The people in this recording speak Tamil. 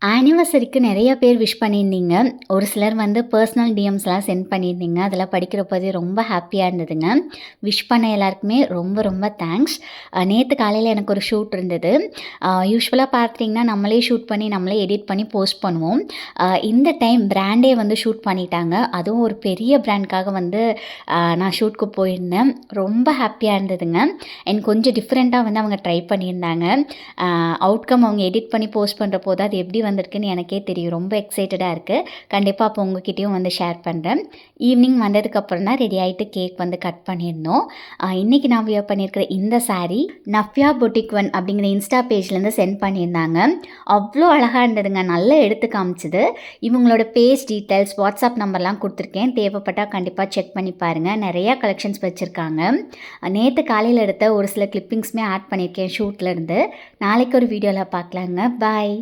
ஆனிவர்சரிக்கு நெறைய பேர் விஷ் பண்ணியிருந்தீங்க. ஒரு சிலர் வந்து பர்சனல் டிஎம்ஸ்லாம் சென்ட் பண்ணியிருந்தீங்க. அதெல்லாம் படிக்கிறப்போதே ரொம்ப ஹாப்பியா இருந்ததுங்க. விஷ் பண்ண எல்லாருக்குமே ரொம்ப ரொம்ப தேங்க்ஸ். நேத்து காலையில எனக்கு ஒரு ஷூட் இருந்தது. யூசுவலா பார்த்தீங்கன்னா, நம்மளே ஷூட் பண்ணி, நம்மளே எடிட் பண்ணி போஸ்ட் பண்ணுவோம். இந்த டைம் பிராண்டே வந்து ஷூட் பண்ணிட்டாங்க. அதுவும் ஒரு பெரிய பிராண்ட்காக வந்து நான் ஷூட்க்கு போயிருந்தேன். ரொம்ப ஹாப்பியா இருந்ததுங்க. அண்ட் கொஞ்சம் டிஃப்ரெண்ட்டா வந்து அவங்க ட்ரை பண்ணியிருந்தாங்க. அவுட்கம் அவங்க எடிட் பண்ணி போஸ்ட் பண்ணுறப்போ தான் அது எப்படி வந்திருக்குன்னு எனக்கே தெரியும். ரொம்ப எக்ஸைட்டடாக இருக்குது. கண்டிப்பாக அப்போ உங்ககிட்டயும் வந்து ஷேர் பண்ணுறேன். ஈவினிங் வந்ததுக்கப்புறம் தான் ரெடி ஆகிட்டு கேக் வந்து கட் பண்ணியிருந்தோம். இன்றைக்கி நான் வியர் பண்ணியிருக்கிற இந்த சாரீ நஃப்யா பொட்டிக் ஒன் அப்படிங்கிற இன்ஸ்டா பேஜ்லேருந்து சென்ட் பண்ணியிருந்தாங்க. அவ்வளோ அழகாக இருந்ததுங்க. நல்லா எடுத்து காமிச்சிது. இவங்களோட பேஜ் டீட்டெயில்ஸ், வாட்ஸ்அப் நம்பர்லாம் கொடுத்துருக்கேன். தேவைப்பட்டால் கண்டிப்பாக செக் பண்ணி பாருங்கள். நிறையா கலெக்ஷன்ஸ் வச்சுருக்காங்க. நேற்று காலையில் எடுத்த ஒரு சில கிளிப்பிங்ஸுமே ஆட் பண்ணியிருக்கேன் ஷூட்லேருந்து. நாளைக்கு ஒரு வீடியோவில் பார்க்கலாங்க. பாய்.